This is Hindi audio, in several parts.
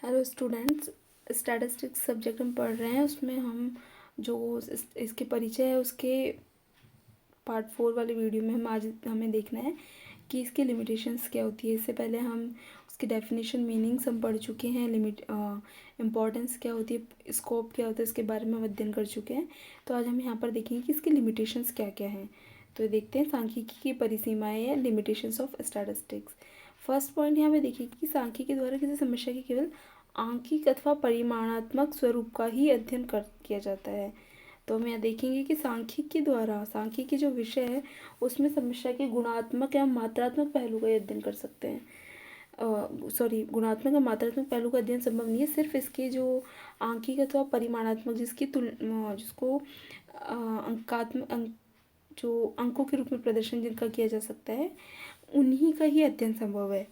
हेलो स्टूडेंट्स, स्टैटिस्टिक्स सब्जेक्ट हम पढ़ रहे हैं। उसमें हम जो इसके परिचय है उसके पार्ट 4 वाले वीडियो में हमें देखना है कि इसकी लिमिटेशंस क्या होती है। इससे पहले हम उसकी डेफिनेशन मीनिंग्स हम पढ़ चुके हैं। इम्पॉर्टेंस क्या होती है, स्कोप क्या होता है, इसके बारे में हम अध्ययन कर चुके हैं। तो आज हम यहाँ पर देखेंगे कि इसकी लिमिटेशंस क्या क्या हैं। तो देखते हैं सांख्यिकी की परिसीमाएं या limitations of statistics. First point यहाँ पे देखिए कि सांख्यिकी द्वारा किसी समस्या की केवल आंकिक अथवा परिमाणात्मक स्वरूप का ही अध्ययन किया जाता है। तो हम यहाँ देखेंगे कि सांख्यिकी द्वारा सांख्यिकी जो विषय है उसमें समस्या के गुणात्मक या मात्रात्मक पहलू का अध्ययन कर सकते हैं। गुणात्मक या मात्रात्मक पहलू का अध्ययन संभव नहीं है, सिर्फ इसके जो आंकिक अथवा परिमाणात्मक जिसको जो अंकों के रूप में प्रदर्शन जिनका किया जा सकता है उन्हीं का ही अध्ययन संभव है,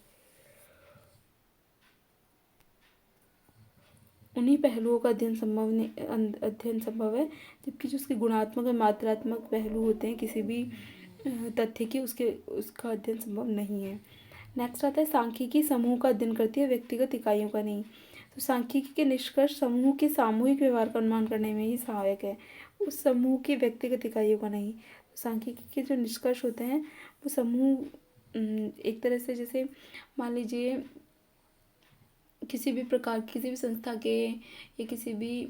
उन्हीं पहलुओं का अध्ययन संभव है। जबकि जो उसके गुणात्मक और मात्रात्मक पहलू होते हैं किसी भी तथ्य की उसका अध्ययन संभव नहीं है। नेक्स्ट आता है सांख्यिकी समूह का अध्ययन करती है, व्यक्तिगत इकाइयों का नहीं। तो सांख्यिकी के निष्कर्ष समूह के सामूहिक व्यवहार का अनुमान करने में ही सहायक है, उस समूह की व्यक्तिगत इकाइयों का नहीं। तो सांख्यिकी के जो निष्कर्ष होते हैं वो समूह एक तरह से, जैसे मान लीजिए किसी भी प्रकार किसी भी संस्था के या किसी भी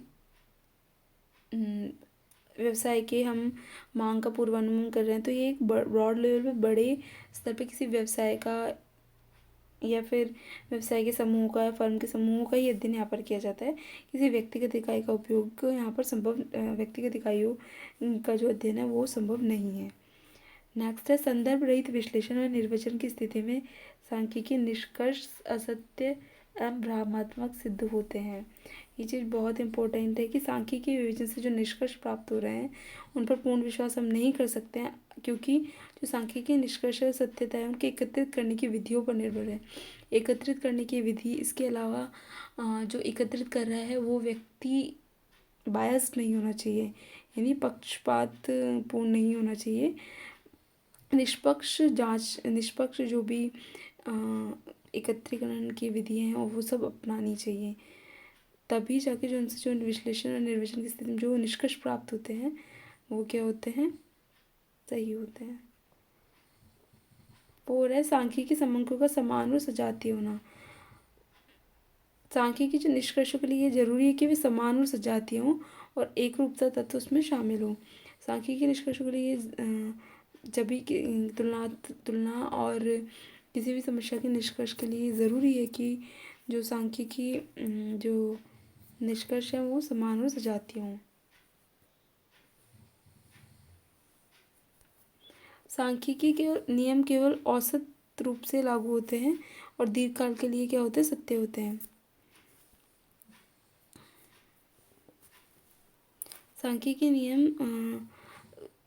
व्यवसाय के हम मांग का पूर्वानुमान कर रहे हैं, तो ये एक ब्रॉड लेवल पे बड़े स्तर पे किसी व्यवसाय का या फिर व्यवसाय के समूह का या फर्म के समूह का ही अध्ययन यहाँ पर किया जाता है। किसी व्यक्तिगत इकाई का उपयोग यहाँ पर व्यक्तिगत इकाइयों का जो अध्ययन है वो संभव नहीं है। नेक्स्ट है संदर्भ रहित विश्लेषण और निर्वचन की स्थिति में सांख्यिकी निष्कर्ष असत्य एवं भ्रामक सिद्ध होते हैं। ये चीज़ बहुत इंपॉर्टेंट है कि सांख्यिकी विवेचन से जो निष्कर्ष प्राप्त हो रहे हैं उन पर पूर्ण विश्वास हम नहीं कर सकते हैं, क्योंकि जो सांख्यिकी निष्कर्ष है सत्यता है उनके एकत्रित करने की विधियों पर निर्भर है। एकत्रित करने की विधि, इसके अलावा जो एकत्रित कर रहा है वो व्यक्ति बायस्ड नहीं होना चाहिए, यानी पक्षपात पूर्ण नहीं होना चाहिए। निष्पक्ष जो भी एकत्रीकरण की विधियाँ हैं वो सब अपनानी चाहिए, तभी जाके जो उनसे जो विश्लेषण और निर्वचन की स्थिति में जो निष्कर्ष प्राप्त होते हैं वो क्या होते हैं, सही होते हैं। और है सांख्यिकी समंकों का समान और सजातीय होना। सांख्यिकी जो निष्कर्षों के लिए जरूरी है कि वे समान और सजातीय हों और एक रूपता तत्व उसमें शामिल हो। सांख्यिकी निष्कर्षों के लिए जब भी तुलना और किसी भी समस्या के निष्कर्ष के लिए ज़रूरी है कि जो सांख्यिकी जो निष्कर्ष है वो समान और सजातीय हों। सांख्यिकी के नियम केवल औसत रूप से लागू होते हैं और दीर्घकाल के लिए क्या होते हैं, सत्य होते हैं। सांख्यिकी नियम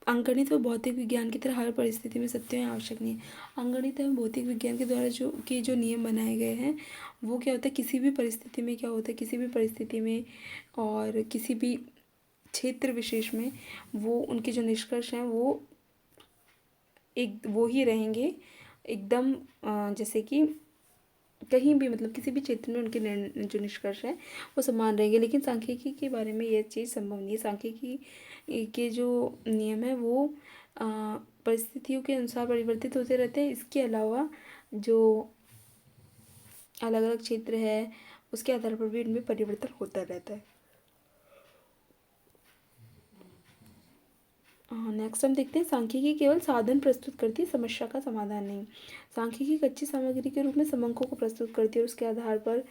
अंकगणित व भौतिक विज्ञान की तरह हर परिस्थिति में सत्य होना आवश्यक नहीं है। अंकगणित एवं भौतिक विज्ञान के द्वारा जो नियम बनाए गए हैं वो क्या होता है, किसी भी परिस्थिति में क्या होता है, किसी भी परिस्थिति में और किसी भी क्षेत्र विशेष में वो उनके जो निष्कर्ष हैं वो ही रहेंगे एकदम, जैसे कि कहीं भी मतलब किसी भी क्षेत्र में उनके जो निष्कर्ष हैं वो समान रहेंगे। लेकिन सांख्यिकी के बारे में यह चीज़ संभव नहीं है। सांख्यिकी के जो नियम है वो परिस्थितियों के अनुसार परिवर्तित होते रहते हैं। इसके अलावा जो अलग अलग क्षेत्र है उसके आधार पर भी इनमें परिवर्तन होता रहता है। नेक्स्ट हम देखते हैं सांख्यिकी केवल साधन प्रस्तुत करती है, समस्या का समाधान नहीं। सांख्यिकी कच्ची सामग्री के रूप में समंकों को प्रस्तुत करती है और उसके आधार पर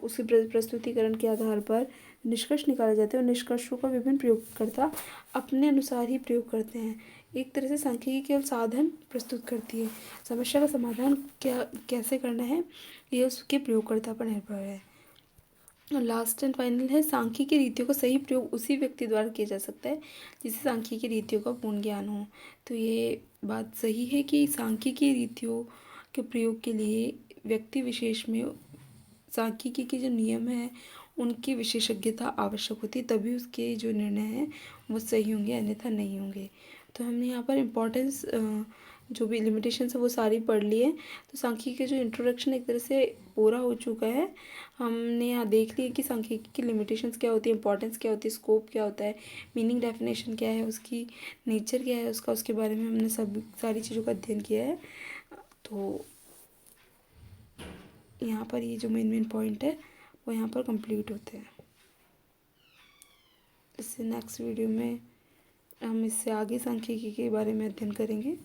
उसके प्रस्तुतिकरण के आधार पर निष्कर्ष निकाले जाते हैं और निष्कर्षों का विभिन्न प्रयोगकर्ता अपने अनुसार ही प्रयोग करते हैं। एक तरह से सांख्यिकी केवल साधन प्रस्तुत करती है, समस्या का समाधान कैसे करना है ये उसके प्रयोगकर्ता पर निर्भर है। लास्ट एंड फाइनल है सांख्यिकी रीतियों का सही प्रयोग उसी व्यक्ति द्वारा किया जा सकता है जिसे सांख्यिकी रीतियों का पूर्ण ज्ञान हो। तो ये बात सही है कि सांख्यिकी रीतियों के प्रयोग के लिए व्यक्ति विशेष में सांख्यिकी के जो नियम हैं उनकी विशेषज्ञता आवश्यक होती है, तभी उसके जो निर्णय हैं वो सही होंगे, अन्यथा नहीं होंगे। तो हमने यहाँ पर इम्पोर्टेंस जो भी लिमिटेशंस है वो सारी पढ़ ली है। तो सांख्यिकी का जो इंट्रोडक्शन एक तरह से पूरा हो चुका है। हमने यहाँ देख लिया कि सांख्यिकी की लिमिटेशंस क्या होती है, इंपॉर्टेंस क्या होती है, स्कोप क्या होता है, मीनिंग डेफिनेशन क्या है, उसकी नेचर क्या है उसका, उसके बारे में हमने सब सारी चीज़ों का अध्ययन किया है। तो यहाँ पर ये जो मेन पॉइंट है वो यहाँ पर कंप्लीट होते हैं। इससे नेक्स्ट वीडियो में हम इससे आगे सांख्यिकी के बारे में अध्ययन करेंगे।